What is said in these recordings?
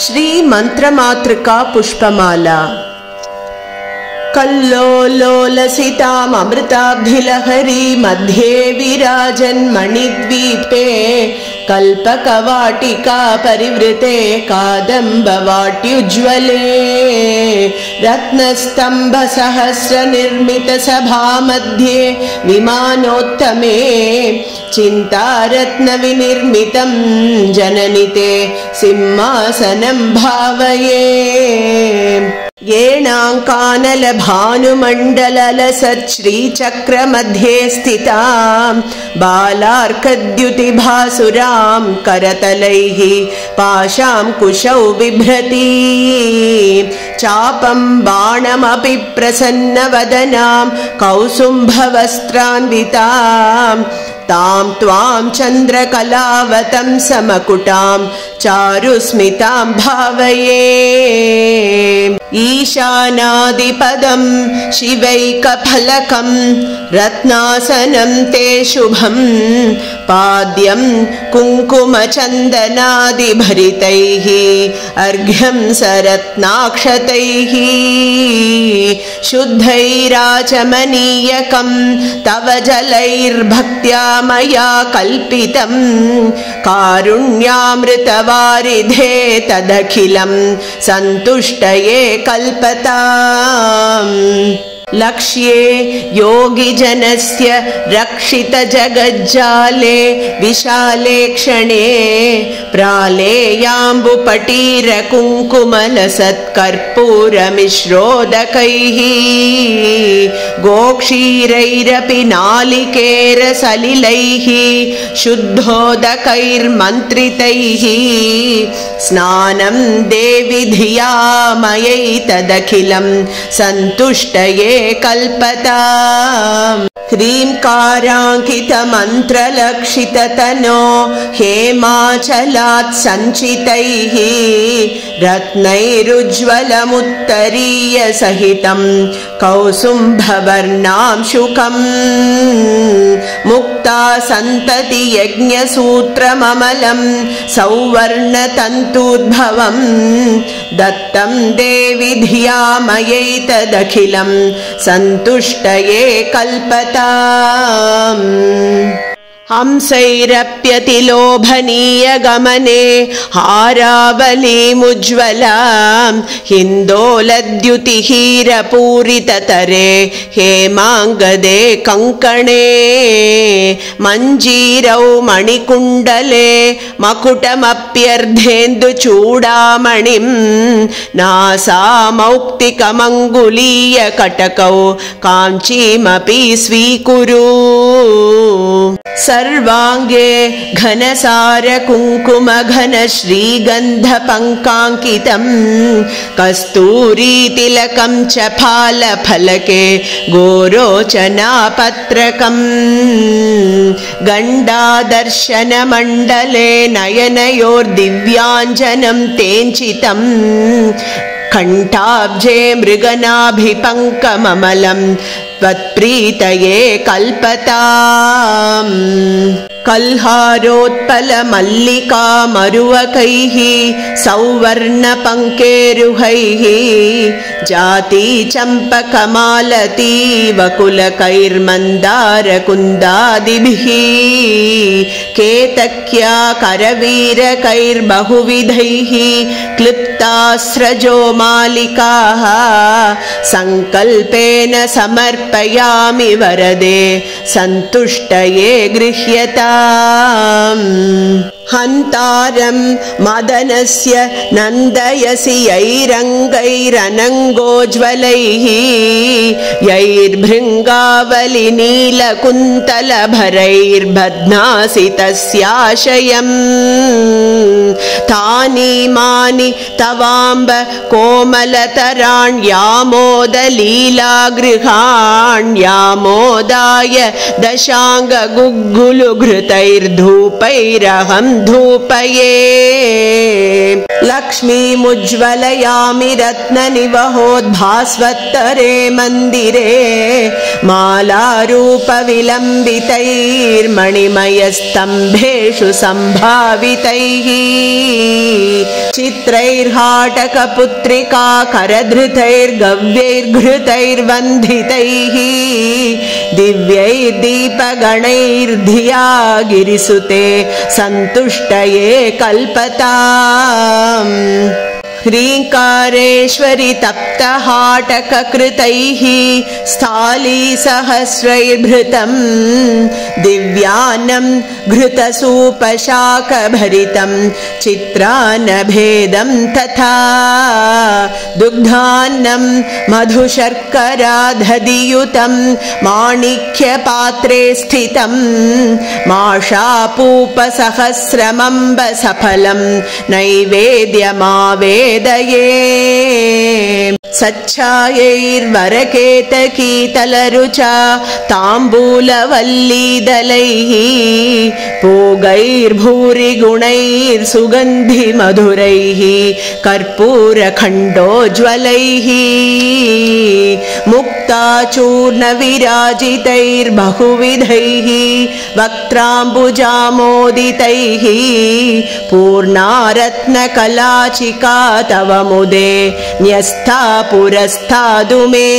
श्री मंत्रमातृका पुष्पमाला कल्लोलोलसितामृताब्धिलहरी मध्ये विराजन् मणिद्वीपे कल्पकवाटिका परिवृते कादम्बवाट्युज्ज्वले रत्नस्तम्भसहस्रनिर्मितसभा मध्ये विमानोत्तमे चिन्तारत्नविनिर्मितं जननिते सिंहासनं भावये येणाङ्कानलभानुमण्डललसच्छ्रीचक्रमध्ये स्थितां बालार्कद्युतिभासुरां करतलैः पाशां कुशौ बिभ्रती चापं बाणमपि प्रसन्नवदनां कौसुम्भवस्त्रान्वितां तां त्वां चन्द्रकलावतं समकुटां चारुस्मितां भावये ईशानादिपदं शिवैकफलकं रत्नासनं ते शुभं पाद्यं कुङ्कुमचन्दनादिभरितैः अर्घ्यं सरत्नाक्षतैः शुद्धैराचमनीयकं तव जलैर्भक्त्या मया कल्पितं कारुण्यामृतवारिधे तदखिलं सन्तुष्टये कल्पताम् लक्ष्ये योगिजनस्य रक्षितजगज्जाले विशाले क्षणे प्रालेयाम्बुपटीरकुङ्कुमलसत्कर्पूरमिश्रोदकैः गोक्षीरैरपि नालिकेरसलिलैः शुद्धोदकैर्मन्त्रितैः स्नानं देवि धिया मयैतदखिलं सन्तुष्टये कल्पताम् ह्रीङ्काराङ्कितमन्त्रलक्षिततनो हेमाचलात् सञ्चितैः रत्नैरुज्ज्वलमुत्तरीयसहितं कौसुम्भवर्णांशुकम् मुक्ता सन्तति यज्ञसूत्रममलं सौवर्णतन्तूद्भवं दत्तं देवि धिया मयैतदखिलं सन्तुष्टये कल्पताम् हंसैरप्यतिलोभनीयगमने हारावलीमुज्ज्वलां हिन्दोलद्युतिहीरपूरिततरे हेमाङ्गदे कङ्कणे मञ्जीरौ मणिकुण्डले मकुटमप्यर्धेन्दुचूडामणिं नासामौक्तिकमङ्गुलीयकटकौ काञ्चीमपि स्वीकुरु सर्वांगे घनसारकुङ्कुमघनश्रीगन्धपङ्काङ्कितं कस्तूरीतिलकं च फालफलके गोरोचनापत्रकम् गण्डादर्शनमण्डले नयनयोर्दिव्याञ्जनं तेञ्चितं कण्ठाब्जे मृगनाभिपङ्कममलं त्वत्प्रीतये कल्पताम् कल्हारोत्पलमल्लिकामरुवकैः सौवर्णपङ्केरुहैः जातीचम्पकमालतीवकुलकैर्मन्दारकुन्दादिभिः केतक्या करवीरकैर्बहुविधैः क्लिप्तास्रजो मालिकाः सङ्कल्पेन समर्पयामि वरदे सन्तुष्टये गृह्यताम् हन्तारं मदनस्य नन्दयसि यैरङ्गैरनङ्गोज्ज्वलैः यैर्भृङ्गावलिनीलकुन्तलभरैर्बध्नासि तस्याशयम् तानीमानि तवाम्ब कोमलतराण्यामोदलीलागृहाण्यामोदाय दशाङ्गगुग्गुलुघृतैर्धूपैरहं धूपये लक्ष्मीमुज्ज्वलयामि रत्ननिवहोद्भास्वत्तरे मन्दिरे मालारूपविलम्बितैर्मणिमयस्तम्भेषु सम्भावितैः चित्रैर्हाटकपुत्रिका करधृतैर्गव्यैर्घृतैर्वन्धितैः दिव्यैर्दीपगणैर्धिया गिरिसुते सन्तुष्टये कल्पताम् ह्रीङ्कारेश्वरि तप्तहाटककृतैः स्थालीसहस्रैर्भृतम् दिव्यान्नं घृतसूपशाकभरितं चित्रान्नभेदं तथा दुग्धान्नं मधुशर्करादधियुतं माणिक्यपात्रे स्थितं माषापूपसहस्रमम्बसफलं नैवेद्यमावेदये सच्छायैर्वरकेतकीतलरुचा ताम्बूलवल्लीदलैः पूगैर्भूरिगुणैर्सुगन्धिमधुरैः कर्पूरखण्डोज्ज्वलैः मुक्ताचूर्णविराजितैर्बहुविधैः वक्त्राम्बुजामोदितैः पूर्णारत्नकलाचिका तव मुदे न्यस्ता पुरस्तादु मे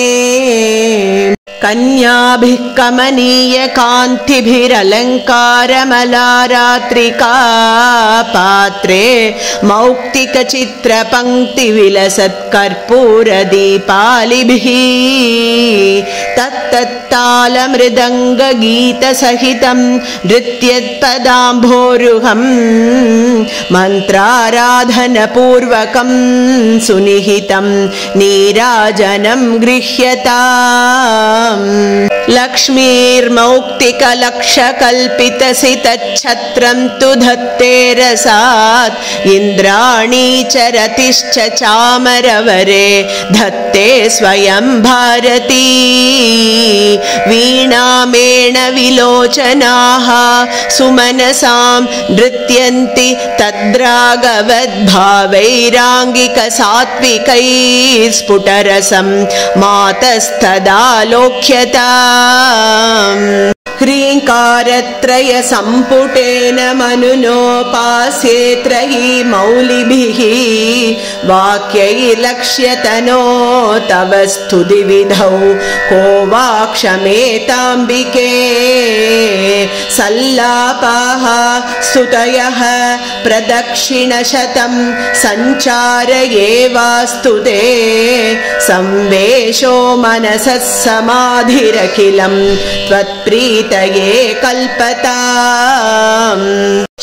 कन्याभिः कमनीयकान्तिभिरलङ्कारमलारात्रिका पात्रे मौक्तिकचित्रपङ्क्तिविलसत्कर्पूरदीपालिभिः तत्तत्तालमृदङ्गगीतसहितं नृत्यत्पदाम्भोरुहं मन्त्राराधनपूर्वकं सुनिहितं नीराजनं गृह्यताम् लक्ष्मीर्मौक्तिकलक्षकल्पितसितच्छत्रं तु धत्ते रसात् इन्द्राणी चरतिश्च चामरवरे धत्ते स्वयं भारती वीणामेण विलोचनाः सुमनसां नृत्यन्ति तद्रागवद्भावैराङ्गिकसात्विकैर्स्फुटरसं मातस्तदालोक्यताम् ह्रीङ्कारत्रयसम्पुटेन मनुनोपास्ये त्रयी मौलिभिः वाक्यैर्लक्ष्यतनो तव स्तुतिविधौ को वा क्षमेताम्बिके सल्लापाः स्तुतयः प्रदक्षिणशतं सञ्चारयेवास्तु ते संवेशो मनसः समाधिरखिलं त्वत्प्रीतये कल्पताम्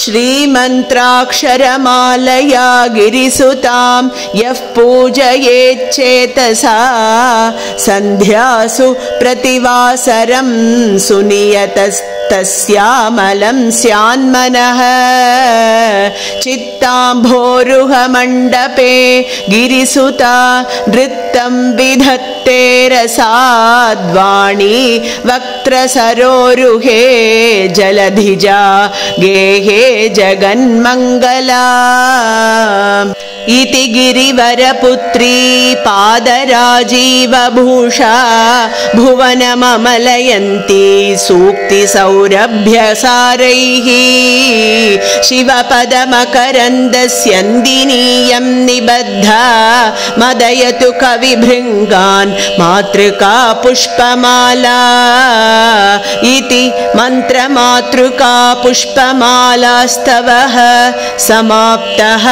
श्रीमन्त्राक्षरमालया गिरिसुतां यः पूजयेच्चेतसा सन्ध्यासु प्रतिवासरं सुनियतस्तस्यामलं स्यान्मनः चित्ताम्भोरुहमण्डपे गिरिसुता नृत्तं विधत्ते रसाद्वाणी वक्त्रसरोरुहे जलधिजा गेहे जगन्मङ्गला इति गिरिवरपुत्री पादराजीवभूषा भुवनममलयन्ती सूक्तिसौरभ्यसारैः शिवपदमकरन्दस्यन्दिनीयं निबद्धा मदयतु कविभृङ्गान् मातृका पुष्पमाला इति मन्त्रमातृका पुष्पमालास्तवः समाप्तः।